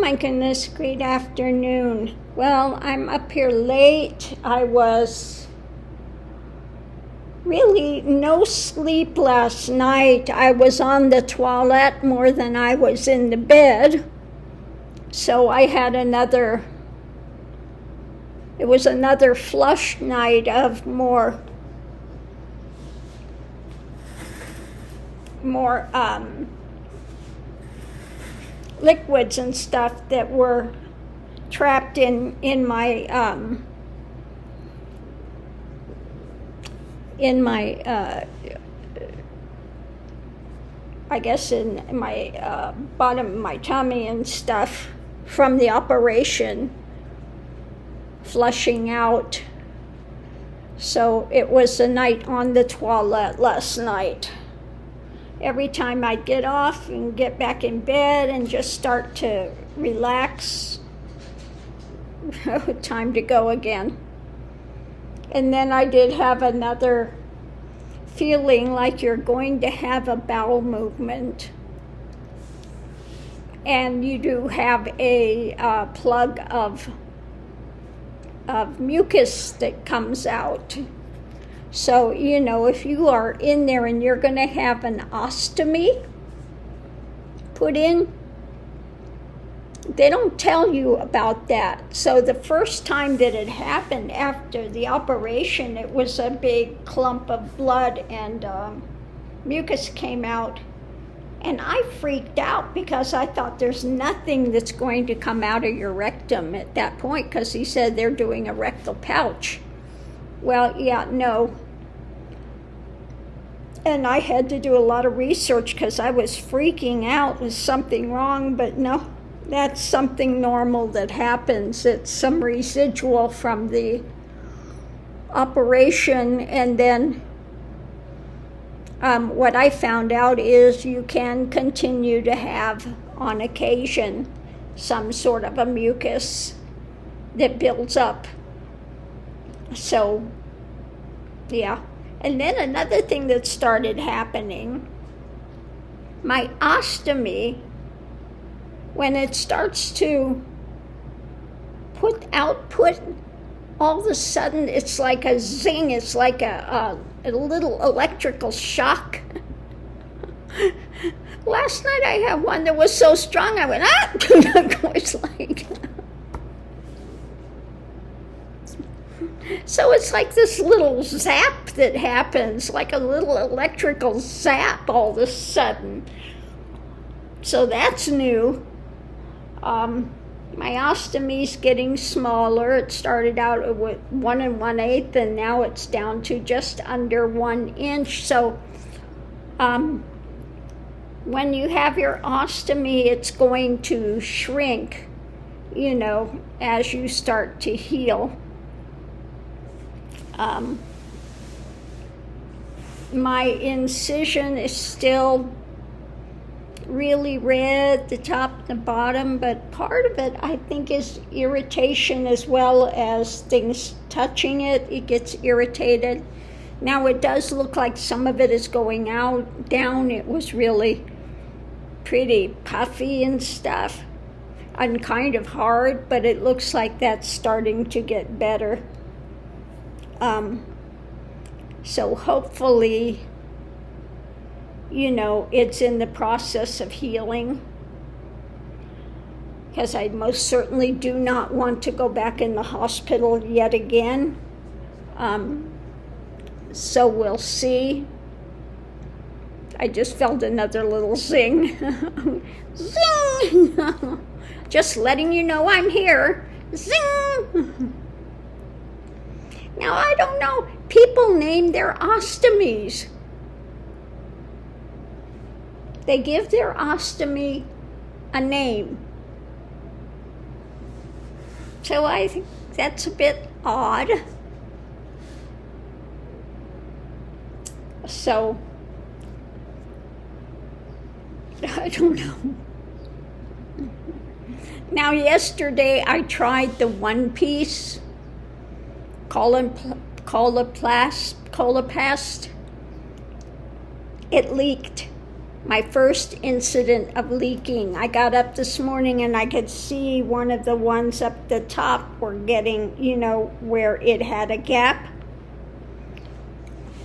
my goodness, great afternoon. Well, I'm up here late. I was really no sleep last night. I was on the toilet more than I was in the bed. So I had another flush night of more liquids and stuff that were trapped in my I guess in my bottom of my tummy and stuff from the operation, flushing out. So it was a night on the toilet last night. Every time I'd get off and get back in bed and just start to relax, time to go again. And then I did have another feeling like you're going to have a bowel movement. And you do have a plug of mucus that comes out. So, if you are in there and you're going to have an ostomy put in, they don't tell you about that. So the first time that it happened after the operation, it was a big clump of blood and mucus came out. And I freaked out because I thought there's nothing that's going to come out of your rectum at that point, because he said they're doing a rectal pouch. Well, yeah, no. And I had to do a lot of research because I was freaking out. Was something wrong? But no, that's something normal that happens. It's some residual from the operation. And then what I found out is you can continue to have, on occasion, some sort of a mucus that builds up. So, yeah. And then another thing that started happening, my ostomy, when it starts to put output, all of a sudden it's like a zing, it's like a little electrical shock. Last night I had one that was so strong I went, it's like... So it's like this little zap that happens, like a little electrical zap all of a sudden. So that's new. My ostomy's getting smaller. It started out with 1 1/8, and now it's down to just under 1 inch. So when you have your ostomy, it's going to shrink, as you start to heal. My incision is still really red, the top and the bottom, but part of it I think is irritation as well as things touching it. It gets irritated. Now it does look like some of it is going down. It was really pretty puffy and stuff and kind of hard, but it looks like that's starting to get better. So hopefully, it's in the process of healing, because I most certainly do not want to go back in the hospital yet again. So we'll see. I just felt another little zing. Zing! Just letting you know I'm here. Zing! Now, I don't know. People name their ostomies. They give their ostomy a name. So I think that's a bit odd. So, I don't know. Now, yesterday I tried the one-piece Coloplast. It leaked my first incident of leaking. I got up this morning and I could see one of the ones up the top were getting, where it had a gap.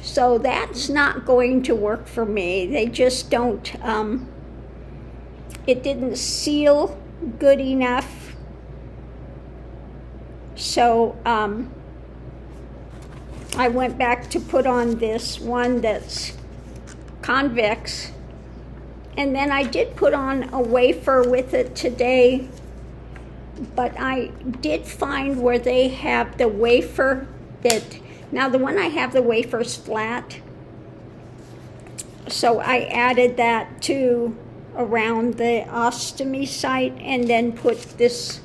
So that's not going to work for me. They just don't, it didn't seal good enough. So I went back to put on this one that's convex. And then I did put on a wafer with it today. But I did find where they have the wafer now the one I have, the wafer's flat. So I added that to around the ostomy site and then put this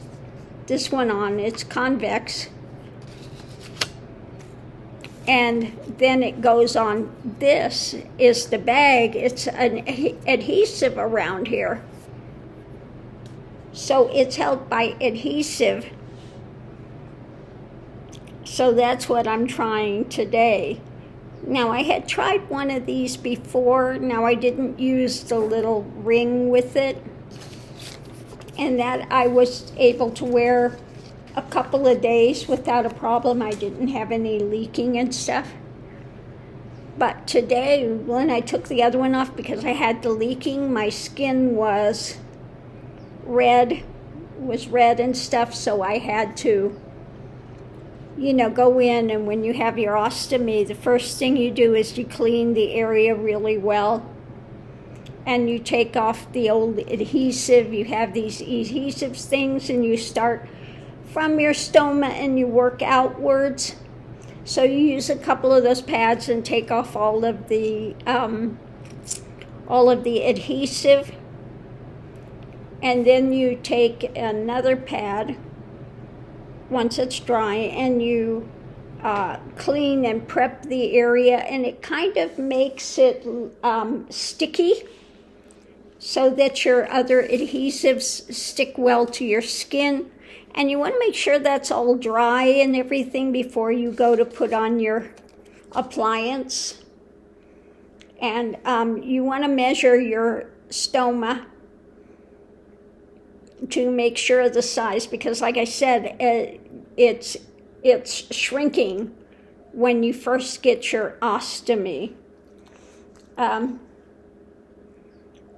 one on. It's convex. And then it goes on. This is the bag. It's an adhesive around here. So it's held by adhesive. So that's what I'm trying today. Now, I had tried one of these before. Now, I didn't use the little ring with it. And that I was able to wear a couple of days without a problem. I didn't have any leaking and stuff. But today, when I took the other one off because I had the leaking, my skin was red and stuff, so I had to go in, and when you have your ostomy, the first thing you do is you clean the area really well, and you take off the old adhesive. You have these adhesive things, and you start from your stoma and you work outwards. So you use a couple of those pads and take off all of the adhesive, and then you take another pad once it's dry, and you clean and prep the area, and it kind of makes it sticky so that your other adhesives stick well to your skin. And you want to make sure that's all dry and everything before you go to put on your appliance. And you want to measure your stoma to make sure of the size, because like I said, it's shrinking when you first get your ostomy.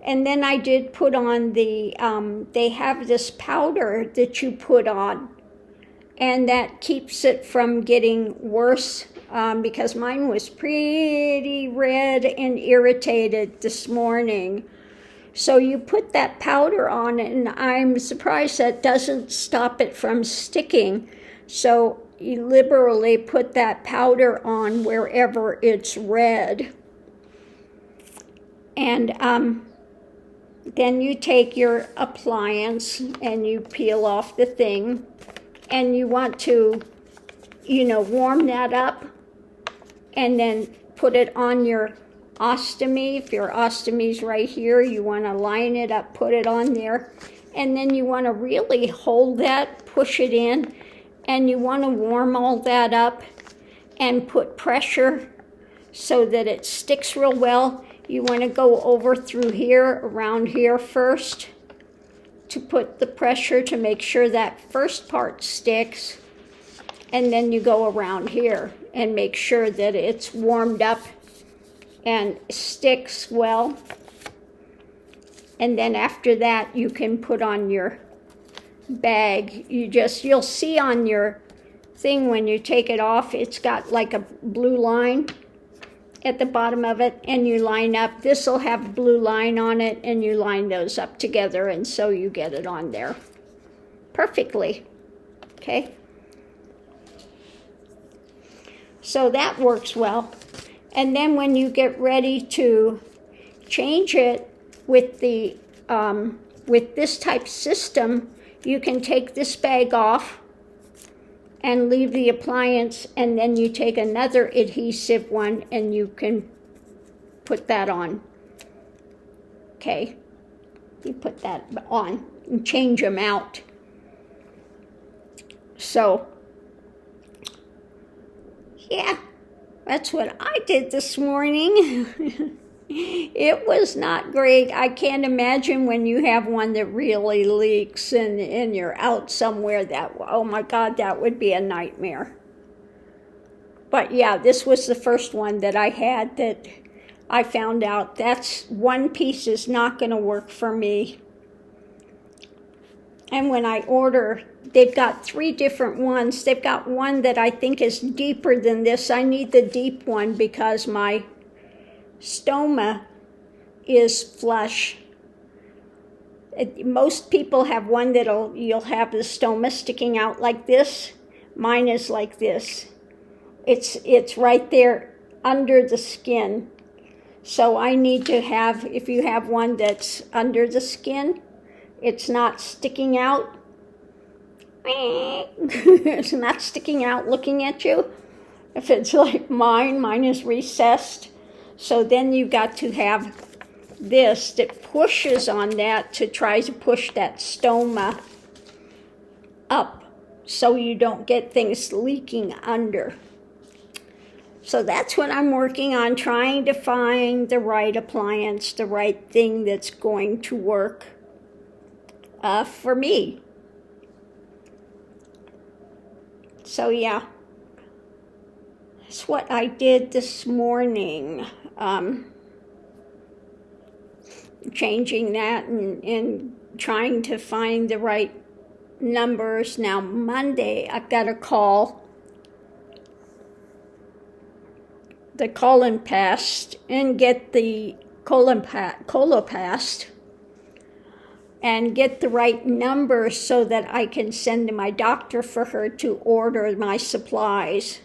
And then I did put on they have this powder that you put on, and that keeps it from getting worse, because mine was pretty red and irritated this morning. So you put that powder on, and I'm surprised that doesn't stop it from sticking. So you liberally put that powder on wherever it's red. And then you take your appliance and you peel off the thing, and you want to, warm that up, and then put it on your ostomy. If your ostomy's right here, you want to line it up, put it on there, and then you want to really hold that, push it in, and you want to warm all that up and put pressure so that it sticks real well. You want to go over through here, around here first, to put the pressure to make sure that first part sticks, and then you go around here and make sure that it's warmed up and sticks well. And then after that, you can put on your bag. You'll see on your thing when you take it off, it's got like a blue line at the bottom of it, and you line up. This will have a blue line on it, and you line those up together, and so you get it on there perfectly. Okay? So that works well. And then when you get ready to change it with the with this type system, you can take this bag off and leave the appliance, and then you take another adhesive one and you can put that on. Okay, you put that on and change them out. So, yeah. That's what I did this morning. It was not great. I can't imagine when you have one that really leaks and you're out somewhere that, oh my God, that would be a nightmare. But yeah, this was the first one that I had that I found out that's one piece is not going to work for me. And when I order, they've got 3 different ones. They've got one that I think is deeper than this. I need the deep one because my stoma is flush. Most people have one you'll have the stoma sticking out like this. Mine is like this. It's right there under the skin. So I need to have, if you have one that's under the skin, it's not sticking out. It's not sticking out looking at you. If it's like mine is recessed. So then you got to have this that pushes on that to try to push that stoma up so you don't get things leaking under. So that's what I'm working on, trying to find the right appliance, the right thing that's going to work for me. So yeah, that's what I did this morning. Changing that and trying to find the right numbers. Now Monday, I've got to call the Coloplast and get the Coloplast and get the right number so that I can send to my doctor for her to order my supplies.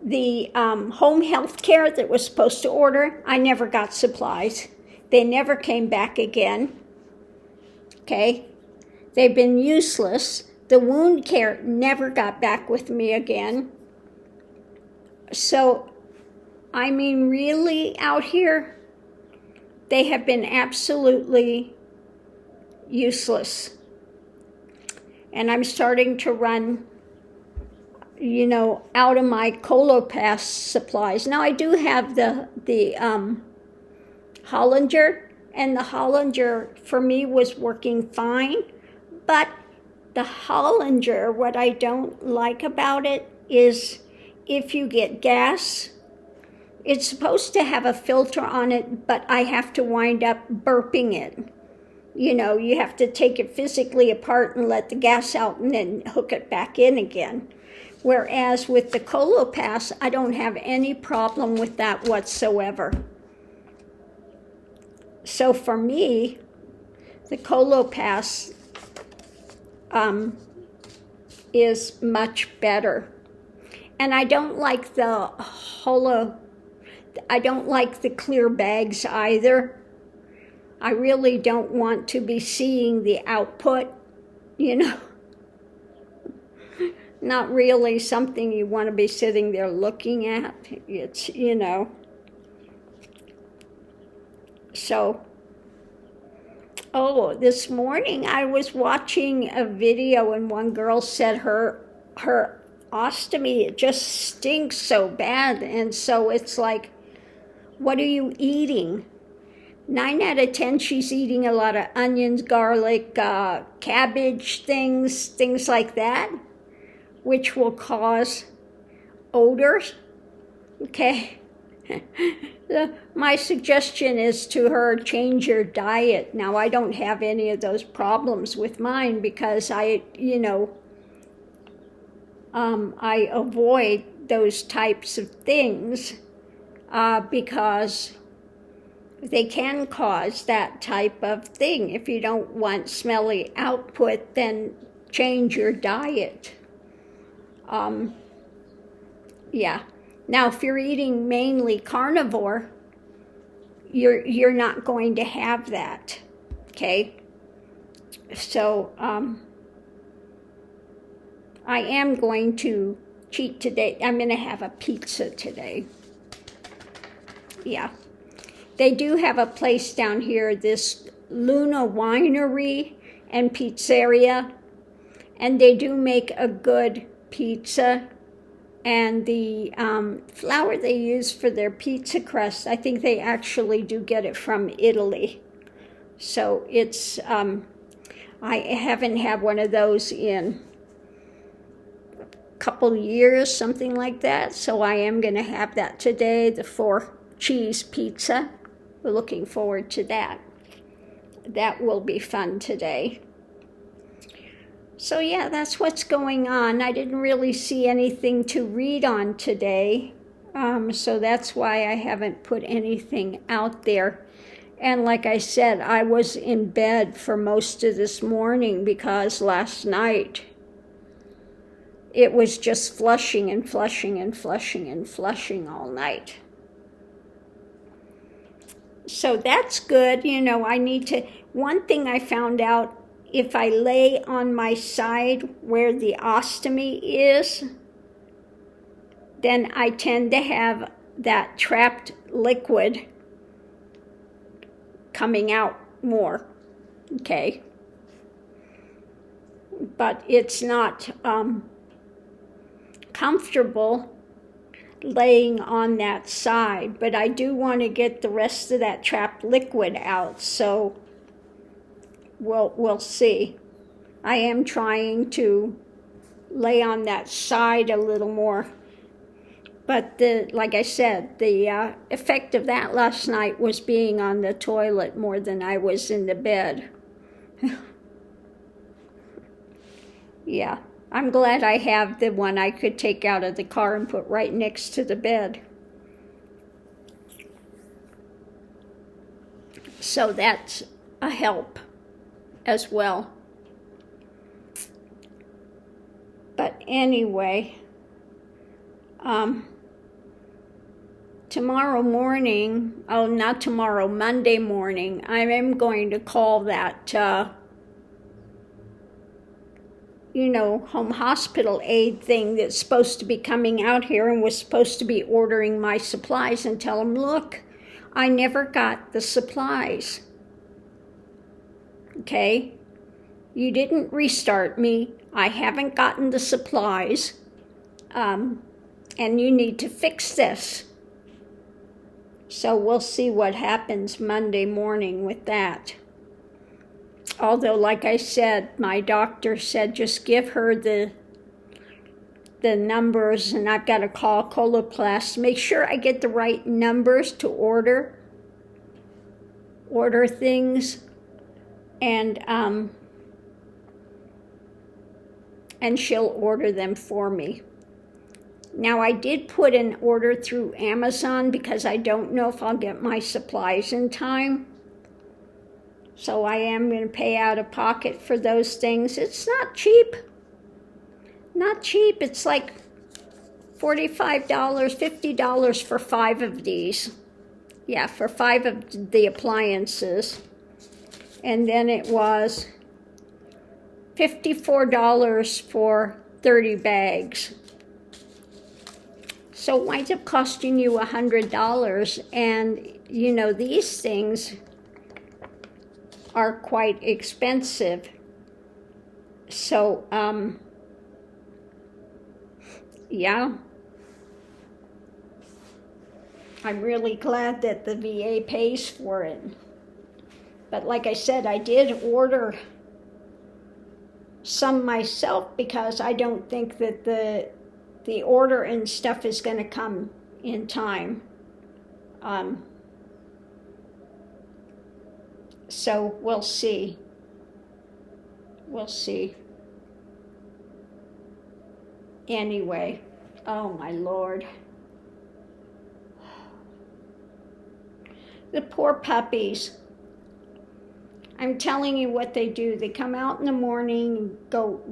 The home health care that was supposed to order, I never got supplies. They never came back again. Okay? They've been useless. The wound care never got back with me again. So, I mean, really out here, they have been absolutely useless. And I'm starting to run, out of my Coloplast supplies. Now, I do have the Hollinger, and the Hollinger for me was working fine, but the Hollinger, what I don't like about it is if you get gas, it's supposed to have a filter on it, but I have to wind up burping it. You have to take it physically apart and let the gas out and then hook it back in again. Whereas with the Coloplast, I don't have any problem with that whatsoever. So for me, the Coloplast is much better. And I don't like the clear bags either. I really don't want to be seeing the output, Not really something you want to be sitting there looking at. It's, So, this morning I was watching a video and one girl said her ostomy, it just stinks so bad. And so it's like, what are you eating? 9 out of 10, she's eating a lot of onions, garlic, cabbage, things like that, which will cause odors. Okay. My suggestion is to her, change your diet. Now, I don't have any of those problems with mine because I avoid those types of things because they can cause that type of thing. If you don't want smelly output, then change your diet. Yeah. Now, if you're eating mainly carnivore, you're not going to have that. Okay. So I am going to cheat today. I'm going to have a pizza today. Yeah. They do have a place down here, this Luna Winery and Pizzeria, and they do make a good pizza. And the flour they use for their pizza crust, I think they actually do get it from Italy. So it's, I haven't had one of those in a couple years, something like that. So I am going to have that today, the 4-cheese pizza. We're looking forward to that. That will be fun today. So yeah, that's what's going on. I didn't really see anything to read on today, so that's why I haven't put anything out there. And like I said, I was in bed for most of this morning because last night it was just flushing and flushing and flushing and flushing all night. So that's good. You know, I need to, one thing I found out, if I lay on my side where the ostomy is, then I tend to have that trapped liquid coming out more, okay? But it's not comfortable laying on that side, but I do want to get the rest of that trapped liquid out, so we'll see. I am trying to lay on that side a little more, but like I said, the effect of that last night was being on the toilet more than I was in the bed. Yeah, I'm glad I have the one I could take out of the car and put right next to the bed. So that's a help as well. But anyway, tomorrow morning, not tomorrow, Monday morning, I am going to call that, home hospital aid thing that's supposed to be coming out here and was supposed to be ordering my supplies and tell them, look, I never got the supplies. Okay? You didn't restart me. I haven't gotten the supplies. And you need to fix this. So we'll see what happens Monday morning with that. Although, like I said, my doctor said just give her the numbers, and I've got to call Coloplast. Make sure I get the right numbers to order things, and she'll order them for me. Now, I did put an order through Amazon because I don't know if I'll get my supplies in time. So I am going to pay out of pocket for those things. It's not cheap. Not cheap. It's like $45, $50 for 5 of these. Yeah, for 5 of the appliances. And then it was $54 for 30 bags. So it winds up costing you $100. And, these things are quite expensive. So, yeah. I'm really glad that the VA pays for it. But like I said, I did order some myself because I don't think that the order and stuff is going to come in time. So we'll see. We'll see. Anyway, oh my Lord. The poor puppies. I'm telling you what they do. They come out in the morning,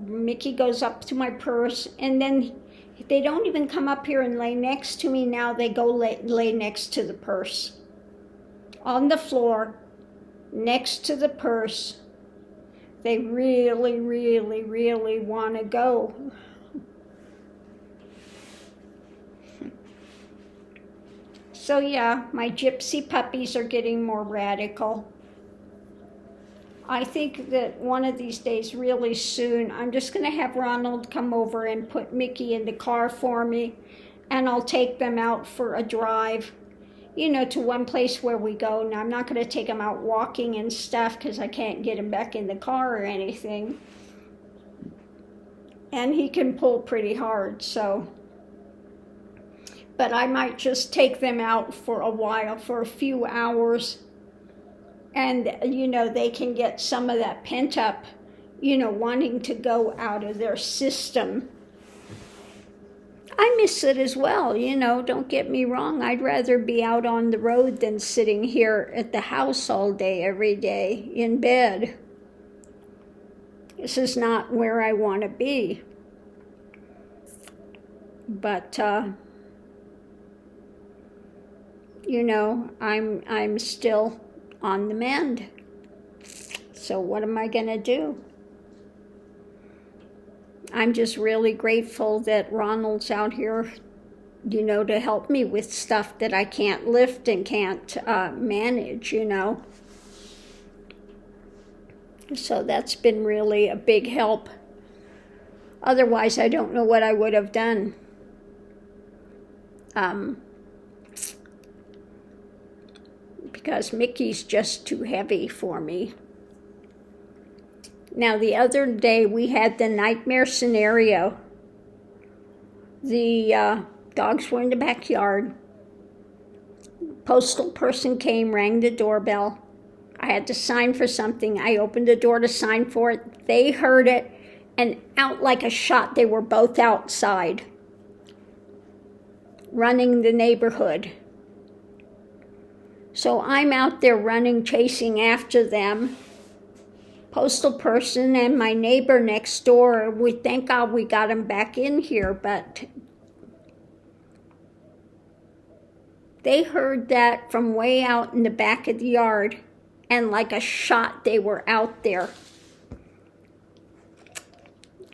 Mickey goes up to my purse, and then they don't even come up here and lay next to me now. They go lay next to the purse. On the floor, next to the purse. They really, really, really want to go. So yeah, my gypsy puppies are getting more radical. I think that one of these days, really soon, I'm just going to have Ronald come over and put Mickey in the car for me, and I'll take them out for a drive, you know, to one place where we go. Now, I'm not going to take him out walking and stuff because I can't get him back in the car or anything. And he can pull pretty hard, so. But I might just take them out for a while, for a few hours. And, you know, they can get some of that pent up, you know, wanting to go out of their system. I miss it as well, you know, don't get me wrong. I'd rather be out on the road than sitting here at the house all day, every day, in bed. This is not where I want to be. But, you know, I'm still on the mend. So what am I going to do? I'm just really grateful that Ronald's out here, you know, to help me with stuff that I can't lift and can't manage, you know. So that's been really a big help. Otherwise, I don't know what I would have done. Because Mickey's just too heavy for me. Now, the other day we had the nightmare scenario. The dogs were in the backyard. Postal person came, rang the doorbell. I had to sign for something. I opened the door to sign for it. They heard it, and out like a shot, they were both outside, running the neighborhood. So I'm out there running, chasing after them. Postal person and my neighbor next door, we thank God we got them back in here, but they heard that from way out in the back of the yard, and like a shot they were out there.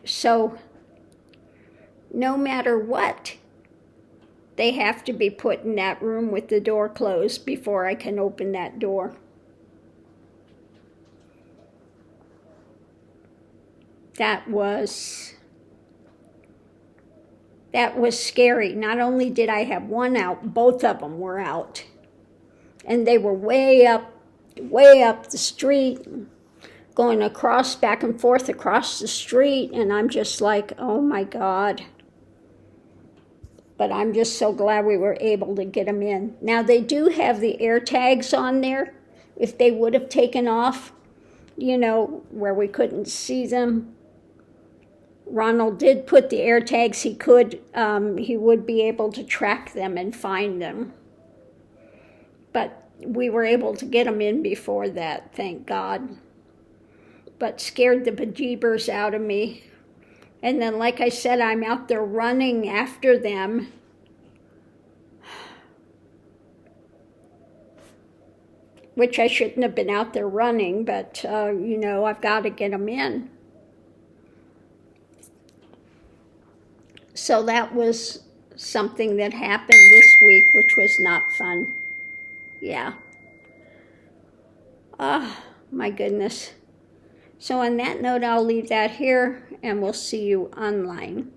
So no matter what, they have to be put in that room with the door closed before I can open that door. That was scary. Not only did I have one out, both of them were out. And they were way up the street, going across, back and forth across the street. And I'm just like, oh my God. But I'm just so glad we were able to get them in. Now, they do have the air tags on there. If they would have taken off, you know, where we couldn't see them, Ronald did put the air tags. He would be able to track them and find them. But we were able to get them in before that, thank God. But scared the bejeebers out of me. And then, like I said, I'm out there running after them. Which I shouldn't have been out there running, but, you know, I've got to get them in. So that was something that happened this week, which was not fun. Yeah. Oh, my goodness. So on that note, I'll leave that here, and we'll see you online.